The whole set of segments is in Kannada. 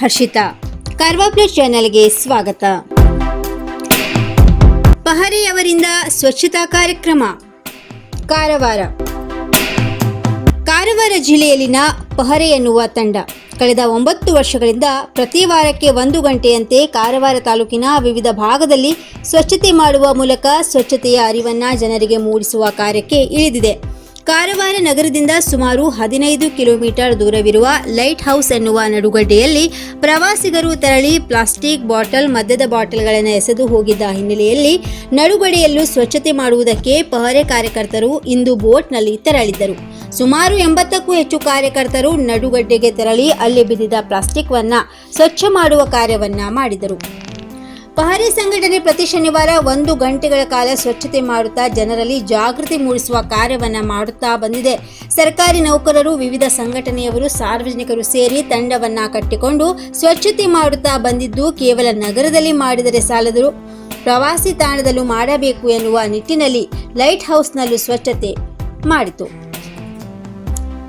ಹರ್ಷಿತಾ. ಕಾರ್ವಾ ಪ್ಲಸ್ ಚಾನೆಲ್ಗೆ ಸ್ವಾಗತ. ಪಹರೆಯವರಿಂದ ಸ್ವಚ್ಛತಾ ಕಾರ್ಯಕ್ರಮ. ಕಾರವಾರ ಜಿಲ್ಲೆಯಲ್ಲಿನ ಪಹರೆ ಎನ್ನುವ ತಂಡ ಕಳೆದ 9 ವರ್ಷಗಳಿಂದ ಪ್ರತಿ ವಾರಕ್ಕೆ 1 ಗಂಟೆಯಂತೆ ಕಾರವಾರ ತಾಲೂಕಿನ ವಿವಿಧ ಭಾಗದಲ್ಲಿ ಸ್ವಚ್ಛತೆ ಮಾಡುವ ಮೂಲಕ ಸ್ವಚ್ಛತೆಯ ಅರಿವನ್ನು ಜನರಿಗೆ ಮೂಡಿಸುವ ಕಾರ್ಯಕ್ಕೆ ಇಳಿದಿದೆ. ಕಾರವಾರ ನಗರದಿಂದ ಸುಮಾರು 15 ಕಿಲೋಮೀಟರ್ ದೂರವಿರುವ ಲೈಟ್ ಹೌಸ್ ಎನ್ನುವ ನಡುಗಡ್ಡೆಯಲ್ಲಿ ಪ್ರವಾಸಿಗರು ತೆರಳಿ ಪ್ಲಾಸ್ಟಿಕ್ ಬಾಟಲ್, ಮದ್ಯದ ಬಾಟಲ್ಗಳನ್ನು ಎಸೆದು ಹೋಗಿದ್ದ ಹಿನ್ನೆಲೆಯಲ್ಲಿ ನಡುಗಡ್ಡೆಯಲ್ಲೂ ಸ್ವಚ್ಛತೆ ಮಾಡುವುದಕ್ಕೆ ಪಹರೆ ಕಾರ್ಯಕರ್ತರು ಇಂದು ಬೋಟ್ನಲ್ಲಿ ತೆರಳಿದ್ದರು. ಸುಮಾರು 80ಕ್ಕೂ ಹೆಚ್ಚು ಕಾರ್ಯಕರ್ತರು ನಡುಗಡ್ಡೆಗೆ ತೆರಳಿ ಅಲ್ಲಿ ಬಿದ್ದಿದ್ದ ಪ್ಲಾಸ್ಟಿಕ್ವನ್ನು ಸ್ವಚ್ಛ ಮಾಡುವ ಕಾರ್ಯವನ್ನು ಮಾಡಿದರು. ಪಹರೆ ಸಂಘಟನೆ ಪ್ರತಿ ಶನಿವಾರ 1 ಗಂಟೆಗಳ ಕಾಲ ಸ್ವಚ್ಛತೆ ಮಾಡುತ್ತಾ ಜನರಲ್ಲಿ ಜಾಗೃತಿ ಮೂಡಿಸುವ ಕಾರ್ಯವನ್ನು ಮಾಡುತ್ತಾ ಬಂದಿದೆ. ಸರ್ಕಾರಿ ನೌಕರರು, ವಿವಿಧ ಸಂಘಟನೆಯವರು, ಸಾರ್ವಜನಿಕರು ಸೇರಿ ತಂಡವನ್ನು ಕಟ್ಟಿಕೊಂಡು ಸ್ವಚ್ಛತೆ ಮಾಡುತ್ತಾ ಬಂದಿದ್ದು ಕೇವಲ ನಗರದಲ್ಲಿ ಮಾಡಿದರೆ ಸಾಲದು, ಪ್ರವಾಸಿ ತಾಣದಲ್ಲೂ ಮಾಡಬೇಕು ಎನ್ನುವ ನಿಟ್ಟಿನಲ್ಲಿ ಲೈಟ್ ಹೌಸ್ನಲ್ಲೂ ಸ್ವಚ್ಛತೆ ಮಾಡಿತು.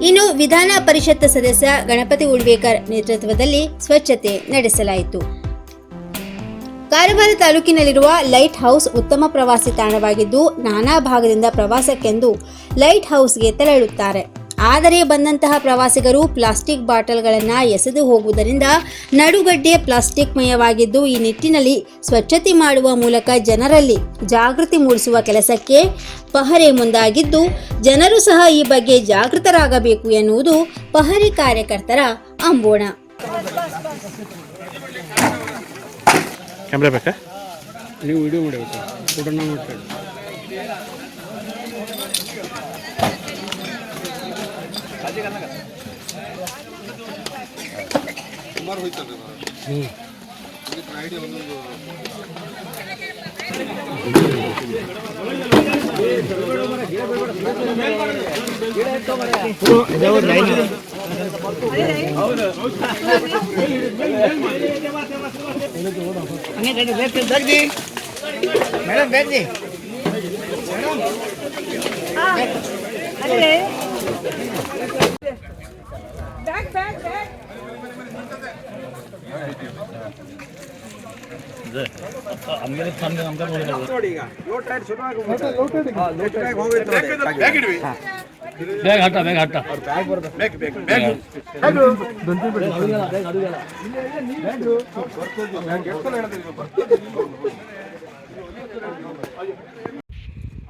ಇನ್ನು ವಿಧಾನ ಪರಿಷತ್ ಸದಸ್ಯ ಗಣಪತಿ ಉಳ್ವೇಕರ್ ನೇತೃತ್ವದಲ್ಲಿ ಸ್ವಚ್ಛತೆ ನಡೆಸಲಾಯಿತು. ಕಾರವಾರ ತಾಲೂಕಿನಲ್ಲಿರುವ ಲೈಟ್ ಹೌಸ್ ಉತ್ತಮ ಪ್ರವಾಸಿ ತಾಣವಾಗಿದ್ದು ನಾನಾ ಭಾಗದಿಂದ ಪ್ರವಾಸಕ್ಕೆಂದು ಲೈಟ್ ಹೌಸ್ಗೆ ತೆರಳುತ್ತಾರೆ. ಆದರೆ ಬಂದಂತಹ ಪ್ರವಾಸಿಗರು ಪ್ಲಾಸ್ಟಿಕ್ ಬಾಟಲ್ಗಳನ್ನು ಎಸೆದು ಹೋಗುವುದರಿಂದ ನಡುಗಡ್ಡೆ ಪ್ಲಾಸ್ಟಿಕ್ ಮಯವಾಗಿದ್ದು, ಈ ನಿಟ್ಟಿನಲ್ಲಿ ಸ್ವಚ್ಛತೆ ಮಾಡುವ ಮೂಲಕ ಜನರಲ್ಲಿ ಜಾಗೃತಿ ಮೂಡಿಸುವ ಕೆಲಸಕ್ಕೆ ಪಹರೆ ಮುಂದಾಗಿದ್ದು, ಜನರು ಸಹ ಈ ಬಗ್ಗೆ ಜಾಗೃತರಾಗಬೇಕು ಎನ್ನುವುದು ಪಹರೆ ಕಾರ್ಯಕರ್ತರ ಅಂಬೋಣ. ಕ್ಯಾಮ್ರಾ ಬೇಕಾ? ನೀವು ವಿಡಿಯೋ ಮಾಡಬೇಕು, ಫೋಟೋನ ಮಾಡ್ತಾರೆ. ಸುಮಾರು ಹೋಯ್ತದೆ ಐಡಿಯಾ ಒಂದೊಂದು ಮೇಡಮ್ ಬೇಡಿ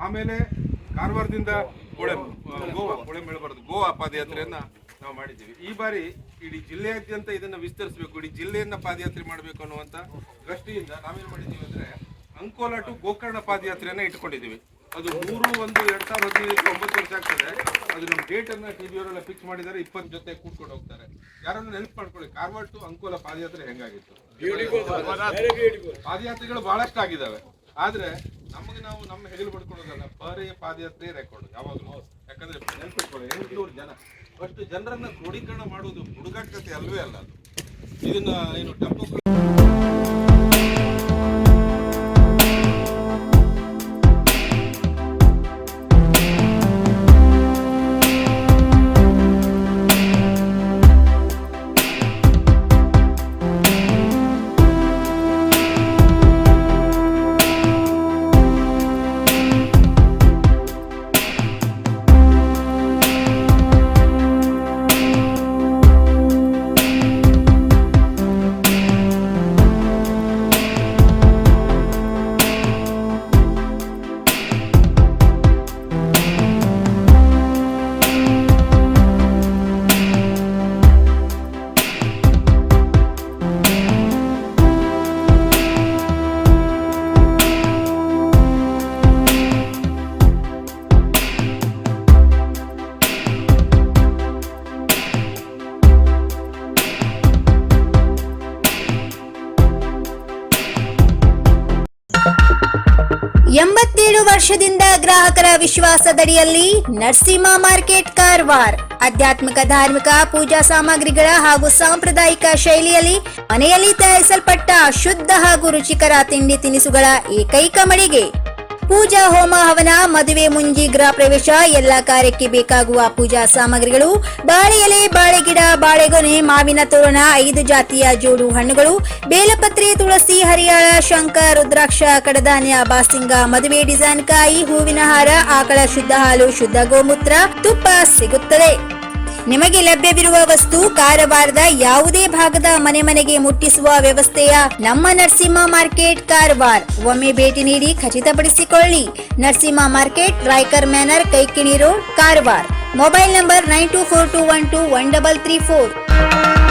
ಆಮೇಲೆ ಕಾರವಾರದಿಂದ ಗೋವಾ ಪಾದಯಾತ್ರೆಯನ್ನ ನಾವು ಮಾಡಿದ್ದೀವಿ. ಈ ಬಾರಿ ಇಡೀ ಜಿಲ್ಲೆಯಾದ್ಯಂತ ಇದನ್ನ ವಿಸ್ತರಿಸಬೇಕು, ಇಡೀ ಜಿಲ್ಲೆಯನ್ನ ಪಾದಯಾತ್ರೆ ಮಾಡಬೇಕು ಅನ್ನುವಂತ ದೃಷ್ಟಿಯಿಂದ ನಾವೇನ್ ಮಾಡಿದ್ದೀವಿ ಅಂದ್ರೆ ಅಂಕೋಲಾ ಟು ಗೋಕರ್ಣ ಪಾದಯಾತ್ರೆಯನ್ನ ಇಟ್ಕೊಂಡಿದ್ದೀವಿ. ಅದು 3/1/2015 9 ವರ್ಷ ಆಗ್ತದೆ. ಅದು ನಮ್ಮ ಡೇಟ್ ಅನ್ನ ಟಿವಿಯವರೆಲ್ಲ ಫಿಕ್ಸ್ ಮಾಡಿದ್ದಾರೆ. 20 ಜೊತೆ ಕೂತ್ಕೊಂಡು ಹೋಗ್ತಾರೆ. ಯಾರನ್ನ ನೆನಪು ಮಾಡ್ಕೊಳ್ಳಿ, ಕಾರವಾರ ಟು ಅಂಕೋಲಾ ಪಾದಯಾತ್ರೆ ಹೆಂಗಾಗಿತ್ತು. ಪಾದಯಾತ್ರೆಗಳು ಬಹಳಷ್ಟು ಆಗಿದ್ದಾವೆ, ಆದ್ರೆ ನಮಗೆ ನಾವು ನಮ್ಮ ಹೆಗಲು ಪಡ್ಕೊಳ್ಳೋದಲ್ಲ, ಪಹರೆಯ ಪಾದಯಾತ್ರೆ ರೆಕಾರ್ಡ್ ಯಾವಾಗಲೂ. ಯಾಕಂದ್ರೆ ನೆನಪಿಟ್ಕೊಳ್ಳಿ, 800 ಜನ, ಅಷ್ಟು ಜನರನ್ನ ಕ್ರೋಢೀಕರಣ ಮಾಡುವುದು ಹುಡುಗಾಟತೆ ಅಲ್ವೇ ಅಲ್ಲ. ಅದು ಇದನ್ನ ಏನು ಟೆಂಪೋ ವರ್ಷದಿಂದ ಗ್ರಾಹಕರ ವಿಶ್ವಾಸದಡಿಯಲ್ಲಿ ನರಸಿಂಹ ಮಾರ್ಕೆಟ್ ಕಾರವಾರ ಆಧ್ಯಾತ್ಮಿಕ, ಧಾರ್ಮಿಕ, ಪೂಜಾ ಸಾಮಗ್ರಿಗಳ ಹಾಗೂ ಸಾಂಪ್ರದಾಯಿಕ ಶೈಲಿಯಲ್ಲಿ ಮನೆಯಲ್ಲಿ ತಯಾರಿಸಲ್ಪಟ್ಟ ಶುದ್ಧ ಹಾಗೂ ರುಚಿಕರ ತಿಂಡಿ ತಿನಿಸುಗಳ ಏಕೈಕ ಮಳಿಗೆ. ಪೂಜಾ ಹೋಮ ಹವನ, ಮದುವೆ, ಮುಂಜಿ, ಗೃಹ ಪ್ರವೇಶ ಎಲ್ಲ ಕಾರ್ಯಕ್ಕೆ ಬೇಕಾಗುವ ಪೂಜಾ ಸಾಮಗ್ರಿಗಳು, ಬಾಳೆ ಎಲೆ, ಬಾಳೆಗಿಡ, ಬಾಳೆಗೊನೆ, ಮಾವಿನ ತೋರಣ, 5 ಜಾತಿಯ ಜೋಡು ಹಣ್ಣುಗಳು, ಬೇಲಪತ್ರೆ, ತುಳಸಿ, ಹರಿಯಾಳ, ಶಂಖ, ರುದ್ರಾಕ್ಷ, ಕಡಧಾನ್ಯ, ಬಾಸಿಂಗ, ಮದುವೆ ಡಿಸೈನ್ ಕಾಯಿ, ಹೂವಿನ ಹಾರ, ಆಕಳ ಶುದ್ಧ ಹಾಲು, ಶುದ್ಧ ಗೋಮೂತ್ರ, ತುಪ್ಪ ಸಿಗುತ್ತದೆ. ನಿಮಗೆ ಲಭ್ಯವಿರುವ ವಸ್ತು ಕಾರವಾರದ ಯಾವುದೇ ಭಾಗದ ಮನೆಗೆ ಮುಟ್ಟಿಸುವ ವ್ಯವಸ್ಥೆಯ ನಮ್ಮ ನರಸಿಂಹ ಮಾರ್ಕೆಟ್ ಕಾರವಾರ. ಒಮ್ಮೆ ಭೇಟಿ ನೀಡಿ ಖಚಿತಪಡಿಸಿಕೊಳ್ಳಿ. Narasimha market, Raikar manner, Kaikini road, Karwar. Mobile number 9242121334.